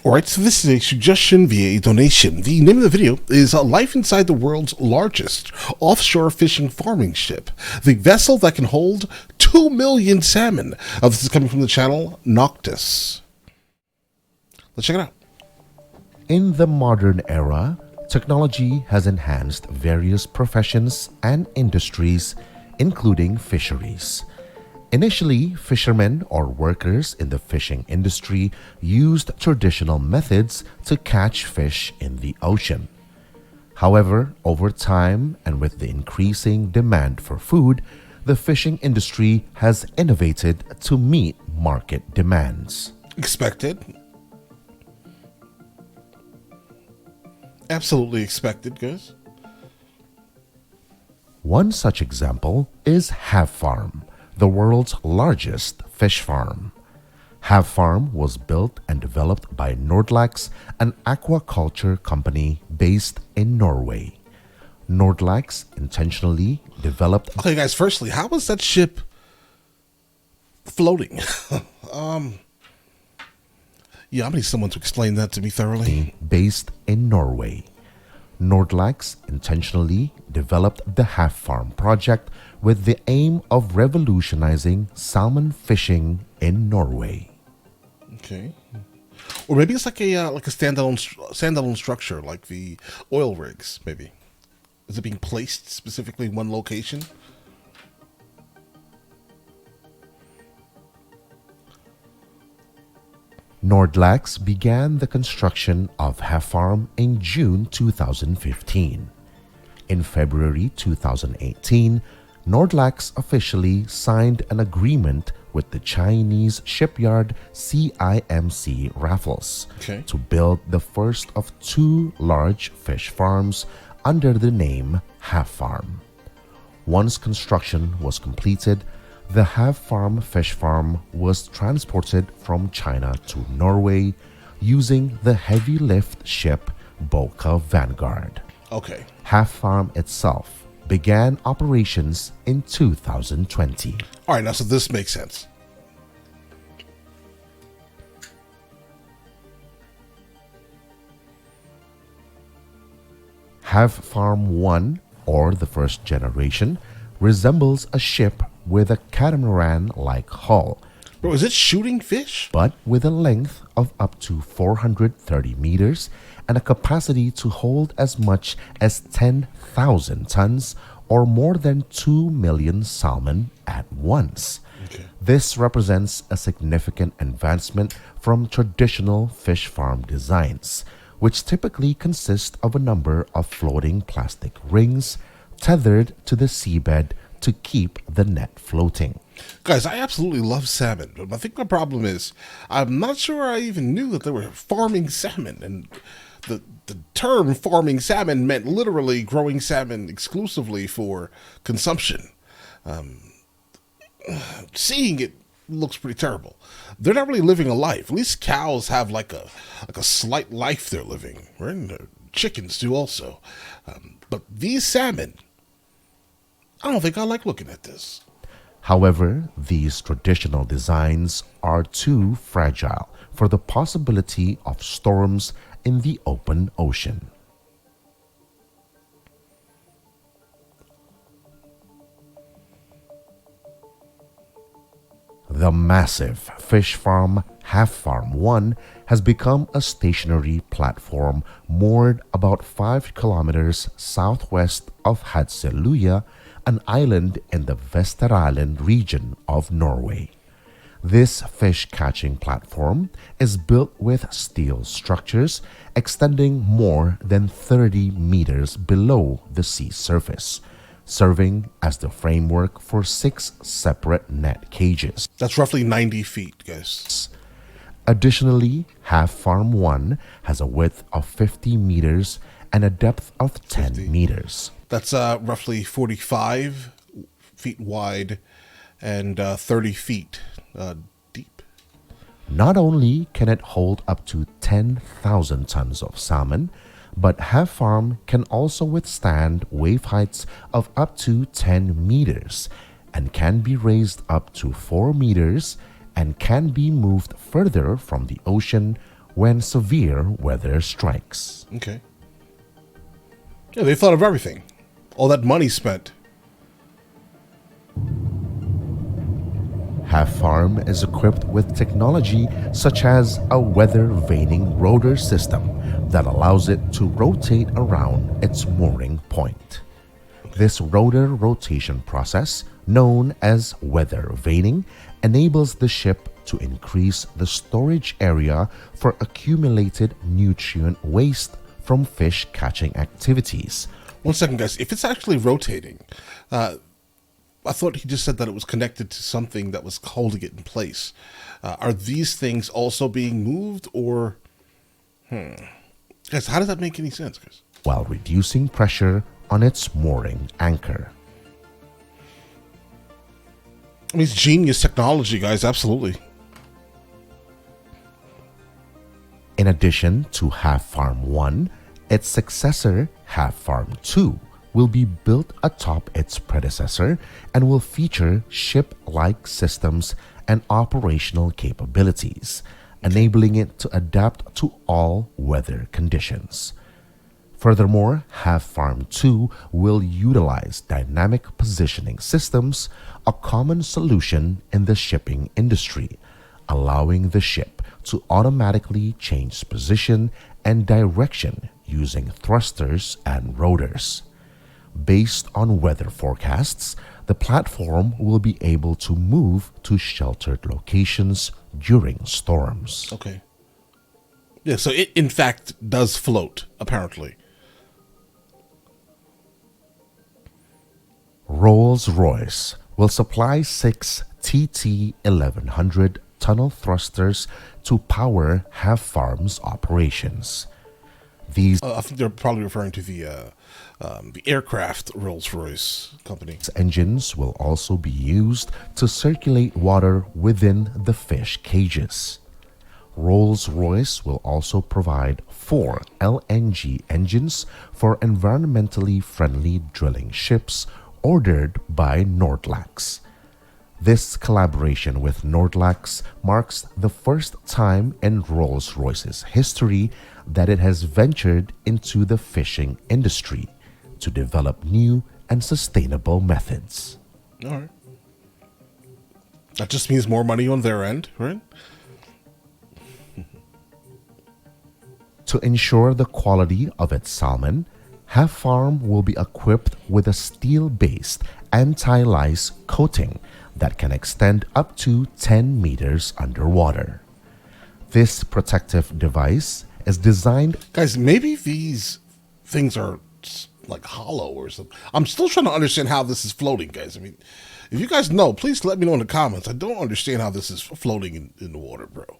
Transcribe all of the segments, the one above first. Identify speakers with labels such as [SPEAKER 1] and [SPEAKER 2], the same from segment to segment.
[SPEAKER 1] Alright, so this is a suggestion via a donation. The name of the video is Life Inside the World's Largest Offshore Fishing Farming Ship, the vessel that can hold 2 million salmon. This is coming from the channel Noctis. Let's check it out.
[SPEAKER 2] In the modern era, technology has enhanced various professions and industries, including fisheries. Initially, fishermen or workers in the fishing industry used traditional methods to catch fish in the ocean. However, over time and with the increasing demand for food, the fishing industry has innovated to meet market demands.
[SPEAKER 1] Expected. Absolutely expected, guys.
[SPEAKER 2] One such example is Havfarm, the world's largest fish farm. Havfarm was built and developed by Nordlaks, an aquaculture company based in Norway. Nordlaks intentionally developed...
[SPEAKER 1] Okay, guys, firstly, how was that ship floating? Yeah, I need someone to explain that to me thoroughly.
[SPEAKER 2] Based in Norway. Nordlaks intentionally developed the Havfarm project with the aim of revolutionizing salmon fishing in Norway.
[SPEAKER 1] Okay. Or maybe it's like a standalone structure, like the oil rigs, maybe. Is it being placed specifically in one location?
[SPEAKER 2] Nordlaks began the construction of Havfarm in June 2015. In February 2018, Nordlaks officially signed an agreement with the Chinese shipyard CIMC Raffles to build the first of 2 large fish farms under the name Havfarm. Once construction was completed, the Havfarm fish farm was transported from China to Norway using the heavy lift ship Boka Vanguard.
[SPEAKER 1] Okay.
[SPEAKER 2] Havfarm itself began operations in 2020.
[SPEAKER 1] All right, now so this makes sense.
[SPEAKER 2] Havfarm 1, or the first generation, resembles a ship with a catamaran-like hull.
[SPEAKER 1] Bro, is it shooting fish?
[SPEAKER 2] But with a length of up to 430 meters and a capacity to hold as much as 10,000 tons or more than 2 million salmon at once. This represents a significant advancement from traditional fish farm designs, which typically consist of a number of floating plastic rings tethered to the seabed to keep the net floating.
[SPEAKER 1] Guys, I absolutely love salmon, but I think my problem is I'm not sure I even knew that they were farming salmon, and the term farming salmon meant literally growing salmon exclusively for consumption. Seeing it looks pretty terrible. They're not really living a life. At least cows have like a slight life they're living, right? And chickens do also. But these salmon, I don't think I like looking at this.
[SPEAKER 2] However, these traditional designs are too fragile for the possibility of storms in the open ocean. The massive fish farm Havfarm 1 has become a stationary platform moored about 5 kilometers southwest of Hadseluya, an island in the Vesterålen region of Norway. This fish-catching platform is built with steel structures extending more than 30 meters below the sea surface, serving as the framework for 6 separate net cages.
[SPEAKER 1] That's roughly 90 feet, guys.
[SPEAKER 2] Additionally, Havfarm 1 has a width of 50 meters and a depth of 10 meters.
[SPEAKER 1] That's roughly 45 feet wide and 30 feet deep.
[SPEAKER 2] Not only can it hold up to 10,000 tons of salmon, but Havfarm can also withstand wave heights of up to 10 meters and can be raised up to 4 meters and can be moved further from the ocean when severe weather strikes.
[SPEAKER 1] Okay. Yeah, they thought of everything. All that money spent.
[SPEAKER 2] Havfarm is equipped with technology such as a weather vaning rotor system that allows it to rotate around its mooring point. This rotor rotation process, known as weather vaning, enables the ship to increase the storage area for accumulated nutrient waste from fish catching activities.
[SPEAKER 1] 1 second, guys. If it's actually rotating, I thought he just said that it was connected to something that was holding it in place. Are these things also being moved, or... Guys, how does that make any sense, guys?
[SPEAKER 2] While reducing pressure on its mooring anchor.
[SPEAKER 1] I mean, it's genius technology, guys. Absolutely.
[SPEAKER 2] In addition to Havfarm 1, its successor, Havfarm 2, will be built atop its predecessor and will feature ship-like systems and operational capabilities, enabling it to adapt to all weather conditions. Furthermore, Havfarm 2 will utilize dynamic positioning systems, a common solution in the shipping industry, allowing the ship to automatically change position and direction using thrusters and rotors. Based on weather forecasts, the platform will be able to move to sheltered locations during storms.
[SPEAKER 1] Okay. Yeah, so it, in fact, does float, apparently.
[SPEAKER 2] Rolls-Royce will supply 6 TT1100 tunnel thrusters to power Havfarm's operations. These
[SPEAKER 1] I think they're probably referring to the aircraft Rolls-Royce company.
[SPEAKER 2] engines will also be used to circulate water within the fish cages. Rolls-Royce will also provide 4 LNG engines for environmentally friendly drilling ships ordered by Nordlachs. This collaboration with Nordlachs marks the first time in Rolls-Royce's history that it has ventured into the fishing industry to develop new and sustainable methods.
[SPEAKER 1] All right. That just means more money on their end, right?
[SPEAKER 2] To ensure the quality of its salmon, Havfarm will be equipped with a steel-based anti-lice coating that can extend up to 10 meters underwater. This protective device is designed...
[SPEAKER 1] Guys, maybe these things are like hollow or something. I'm still trying to understand how this is floating, guys. I mean, if you guys know, please let me know in the comments. I don't understand how this is floating in the water, bro.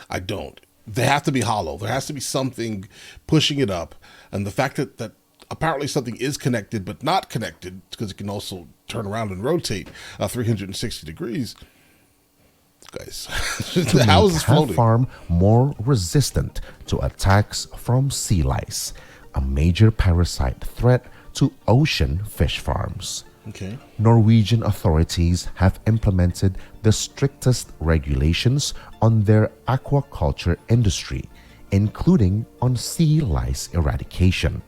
[SPEAKER 1] I don't. They have to be hollow. There has to be something pushing it up. And the fact that apparently something is connected but not connected, because it can also turn around and rotate 360 degrees. Guys,
[SPEAKER 2] to
[SPEAKER 1] how
[SPEAKER 2] make
[SPEAKER 1] is this floating?
[SPEAKER 2] Havfarm more resistant to attacks from sea lice, a major parasite threat to ocean fish farms.
[SPEAKER 1] Okay.
[SPEAKER 2] Norwegian authorities have implemented the strictest regulations on their aquaculture industry, including on sea lice eradication.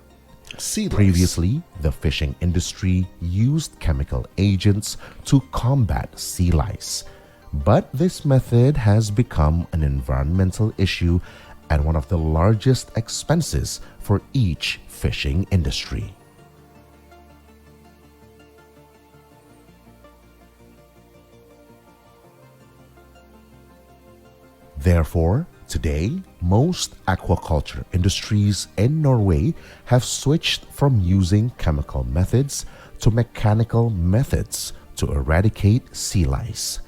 [SPEAKER 1] Sea lice.
[SPEAKER 2] Previously, the fishing industry used chemical agents to combat sea lice, but this method has become an environmental issue and one of the largest expenses for each fishing industry. Therefore, today, most aquaculture industries in Norway have switched from using chemical methods to mechanical methods to eradicate sea lice.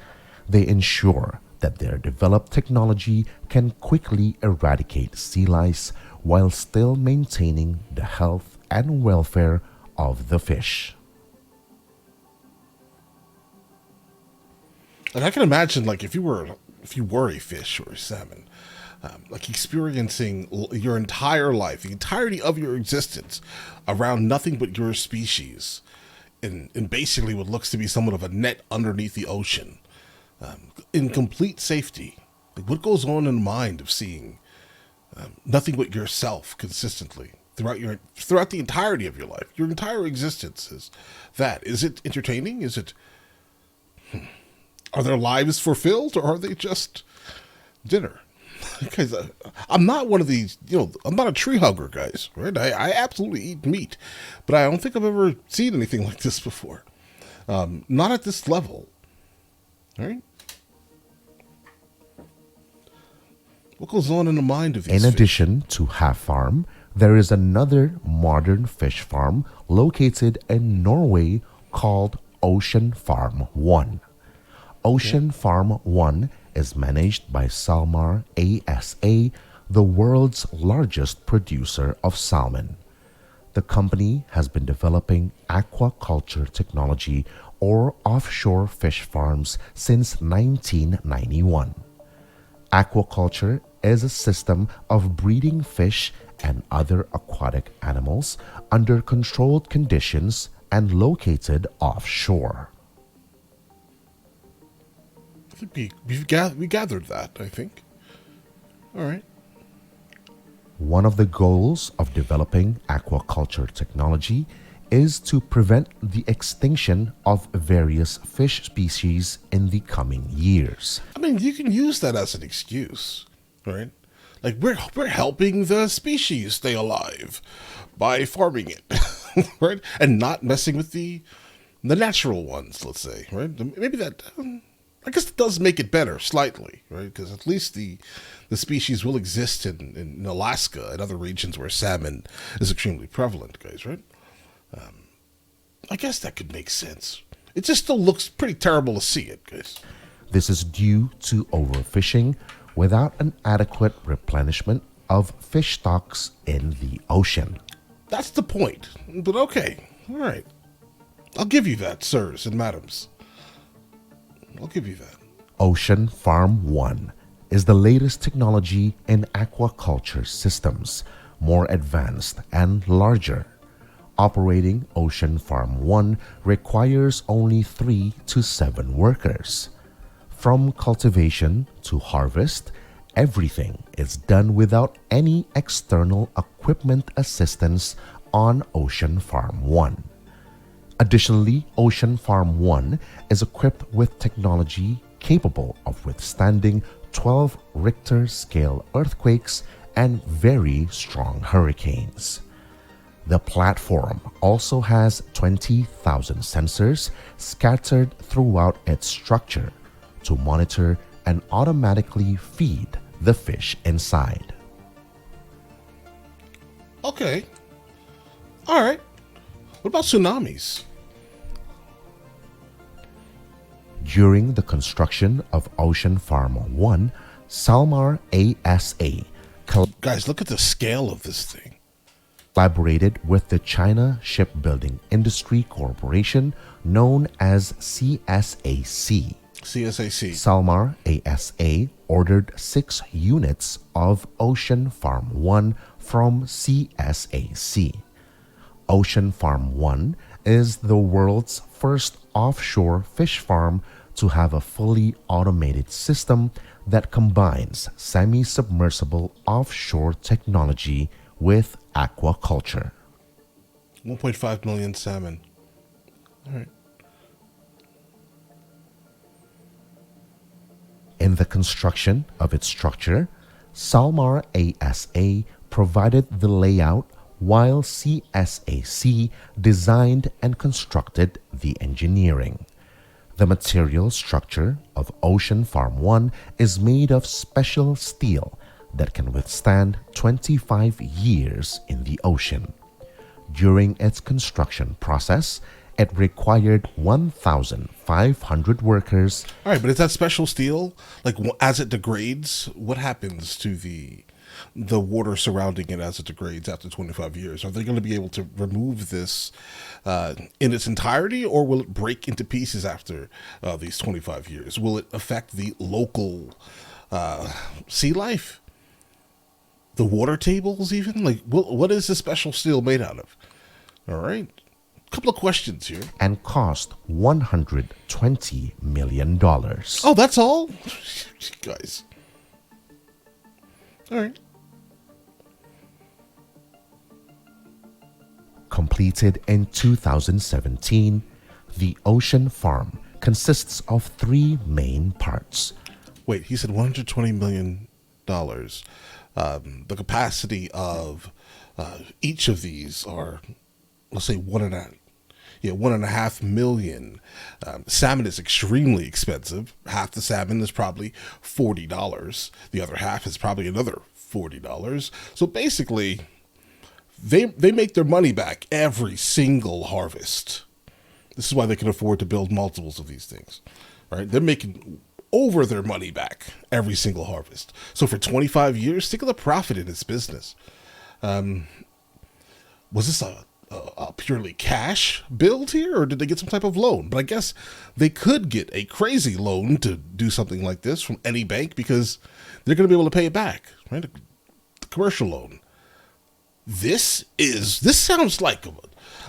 [SPEAKER 2] They ensure that their developed technology can quickly eradicate sea lice while still maintaining the health and welfare of the fish.
[SPEAKER 1] And I can imagine, like, if you were a fish or a salmon, like experiencing your entire life, the entirety of your existence around nothing but your species, in basically what looks to be somewhat of a net underneath the ocean, in complete safety. Like, what goes on in the mind of seeing nothing but yourself consistently throughout the entirety of your life. Your entire existence is that. Is it entertaining? Is it? Are their lives fulfilled, or are they just dinner? Because I'm not one of these, I'm not a tree hugger, guys, right? I absolutely eat meat, but I don't think I've ever seen anything like this before. Not at this level, right? What goes on in the mind of these
[SPEAKER 2] In
[SPEAKER 1] fish?
[SPEAKER 2] addition to Havfarm, there is another modern fish farm located in Norway called Ocean Farm 1. Ocean Farm 1 is managed by Salmon ASA, the world's largest producer of salmon. The company has been developing aquaculture technology or offshore fish farms since 1991. Aquaculture is a system of breeding fish and other aquatic animals under controlled conditions and located offshore.
[SPEAKER 1] I think we gathered that, I think. All right.
[SPEAKER 2] One of the goals of developing aquaculture technology is to prevent the extinction of various fish species in the coming years.
[SPEAKER 1] I mean, you can use that as an excuse, right? Like we're helping the species stay alive by farming it, right? And not messing with the natural ones, let's say, right? Maybe that I guess it does make it better slightly, right? Because at least the species will exist in Alaska and other regions where salmon is extremely prevalent, guys, right? I guess that could make sense. It just still looks pretty terrible to see it, guys.
[SPEAKER 2] This is due to overfishing without an adequate replenishment of fish stocks in the ocean.
[SPEAKER 1] That's the point. But okay, all right. I'll give you that, sirs and madams. I'll give you that.
[SPEAKER 2] Ocean Farm 1 is the latest technology in aquaculture systems, more advanced and larger. Operating Ocean Farm 1 requires only 3 to 7 workers. From cultivation to harvest, everything is done without any external equipment assistance on Ocean Farm 1. Additionally, Ocean Farm 1 is equipped with technology capable of withstanding 12 Richter scale earthquakes and very strong hurricanes. The platform also has 20,000 sensors scattered throughout its structure to monitor and automatically feed the fish inside.
[SPEAKER 1] Okay. All right. What about tsunamis?
[SPEAKER 2] During the construction of Ocean Farm 1, Salmon ASA
[SPEAKER 1] Guys, look at the scale of this thing.
[SPEAKER 2] collaborated with the China Shipbuilding Industry Corporation, known as CSAC.
[SPEAKER 1] CSAC.
[SPEAKER 2] Salmon ASA ordered 6 units of Ocean Farm 1 from CSAC. Ocean Farm 1 is the world's first offshore fish farm to have a fully automated system that combines semi-submersible offshore technology with aquaculture.
[SPEAKER 1] 1.5 million salmon. All right.
[SPEAKER 2] In the construction of its structure, Salmon ASA provided the layout while CSAC designed and constructed the engineering. The material structure of Ocean Farm 1 is made of special steel that can withstand 25 years in the ocean. During its construction process, it required 1,500 workers.
[SPEAKER 1] All right, but is that special steel, like as it degrades, what happens to the water surrounding it as it degrades after 25 years? Are they going to be able to remove this in its entirety, or will it break into pieces after these 25 years? Will it affect the local sea life? The water tables even? Like, what is this special steel made out of? All right. A couple of questions here.
[SPEAKER 2] And cost $120 million.
[SPEAKER 1] Oh, that's all? Guys. All right.
[SPEAKER 2] Completed in 2017, the Ocean Farm consists of three main parts.
[SPEAKER 1] Wait, he said $120 million. The capacity of each of these are, let's say, 1.5 million. Salmon is extremely expensive. Half the salmon is probably $40. The other half is probably another $40. So basically, they make their money back every single harvest. This is why they can afford to build multiples of these things, right? They're making over their money back every single harvest. So for 25 years, think of the profit in this business. Was this a purely cash build here, or did they get some type of loan? But I guess they could get a crazy loan to do something like this from any bank because they're going to be able to pay it back, right? The commercial loan. This sounds like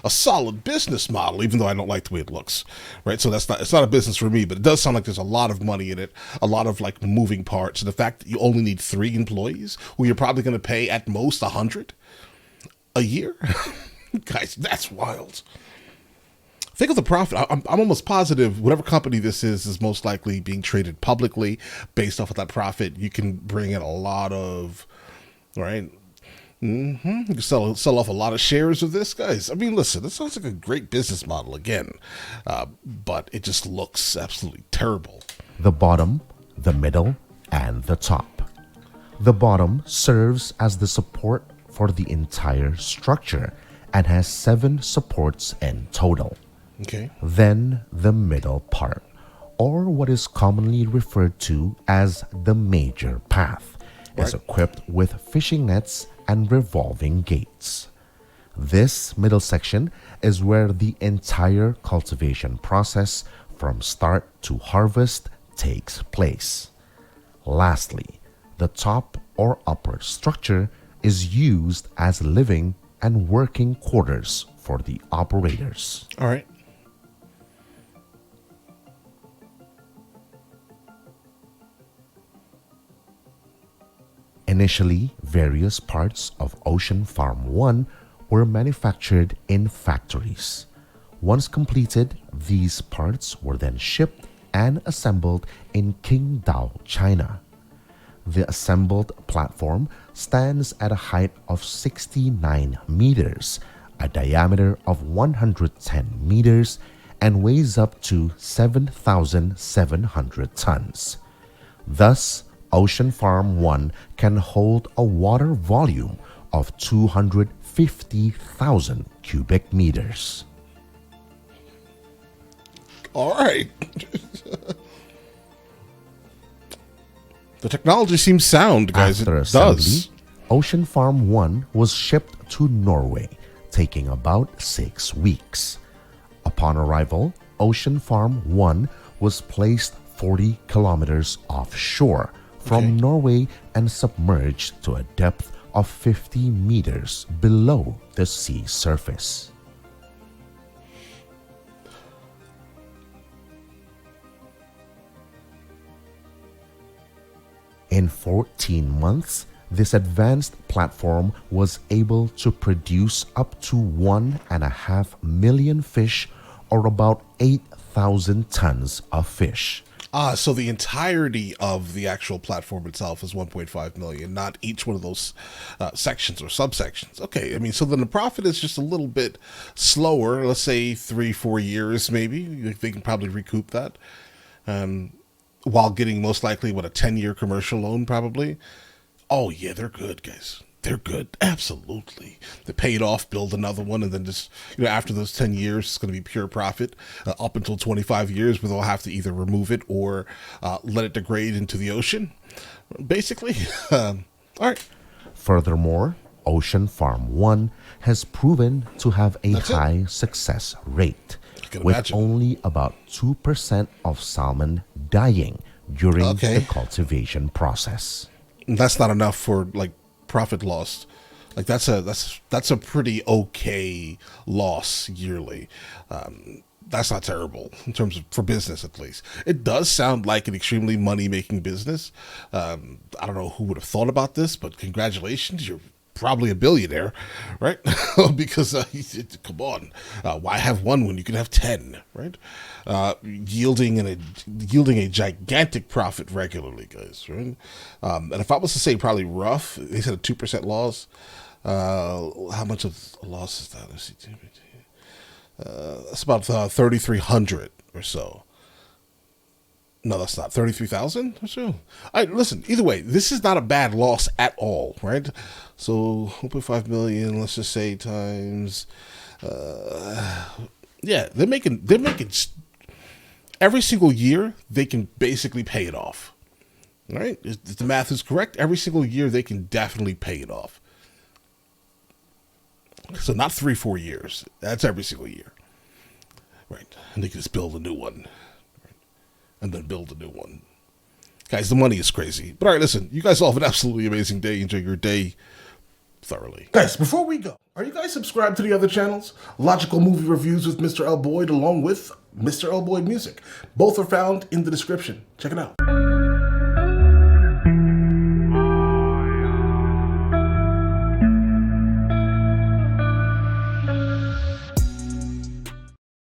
[SPEAKER 1] a solid business model, even though I don't like the way it looks, right? So it's not a business for me, but it does sound like there's a lot of money in it, a lot of like moving parts, and the fact that you only need 3 employees, who you're probably going to pay at most 100 a year. Guys, that's wild. Think of the profit. I'm almost positive whatever company this is most likely being traded publicly. Based off of that profit, you can bring in a lot of, right? You can sell off a lot of shares of this, guys. I mean, listen, this sounds like a great business model again, but it just looks absolutely terrible.
[SPEAKER 2] The bottom, the middle, and the top. The bottom serves as the support for the entire structure and has 7 supports in total.
[SPEAKER 1] Okay.
[SPEAKER 2] Then the middle part, or what is commonly referred to as the major path, is equipped with fishing nets and revolving gates. This middle section is where the entire cultivation process from start to harvest takes place. Lastly, the top or upper structure is used as living and working quarters for the operators.
[SPEAKER 1] All right.
[SPEAKER 2] Initially, various parts of Ocean Farm 1 were manufactured in factories. Once completed, these parts were then shipped and assembled in Qingdao, China. The assembled platform stands at a height of 69 meters, a diameter of 110 meters, and weighs up to 7,700 tons. Thus, Ocean Farm 1 can hold a water volume of 250,000 cubic meters.
[SPEAKER 1] All right. The technology seems sound, guys.
[SPEAKER 2] After
[SPEAKER 1] it
[SPEAKER 2] assembly,
[SPEAKER 1] does.
[SPEAKER 2] Ocean Farm 1 was shipped to Norway, taking about 6 weeks. Upon arrival, Ocean Farm 1 was placed 40 kilometers offshore from Norway and submerged to a depth of 50 meters below the sea surface. In 14 months, this advanced platform was able to produce up to 1.5 million fish, or about 8,000 tons of fish.
[SPEAKER 1] So the entirety of the actual platform itself is 1.5 million, not each one of those sections or subsections. Okay, I mean, so then the profit is just a little bit slower, let's say 3-4 years maybe. They can probably recoup that. While getting most likely, a 10-year commercial loan probably. Oh yeah, they're good, guys. They're good. Absolutely. They pay it off, build another one, and then just, after those 10 years, it's going to be pure profit up until 25 years where they'll have to either remove it or let it degrade into the ocean, basically. All right.
[SPEAKER 2] Furthermore, Ocean Farm 1 has proven to have a high success rate, with only about 2% of salmon dying during the cultivation process.
[SPEAKER 1] That's not enough for profit loss. That's a pretty okay loss yearly. That's not terrible in terms of, for business at least. It does sound like an extremely money making business. I don't know who would have thought about this, but congratulations, you're probably a billionaire, right? Because come on, why have one when you can have 10, right? Yielding a gigantic profit regularly, guys, right? And if I was to say probably rough, they said a 2% loss. How much of a loss is that? Let's see. That's about 3,300 or so. No, that's not 33,000 or so. All right, listen. Either way, this is not a bad loss at all, right? So 1.5 million. Let's just say times. Yeah, they're making every single year. They can basically pay it off. All right, if the math is correct, every single year they can definitely pay it off. So not 3-4 years. That's every single year, right? And they can just build a new one. And then build a new one. Guys, the money is crazy. But all right, listen, you guys all have an absolutely amazing day. Enjoy your day thoroughly. Guys, before we go, are you guys subscribed to the other channels? Logical Movie Reviews with Mr. L. Boyd along with Mr. L. Boyd Music. Both are found in the description. Check it out.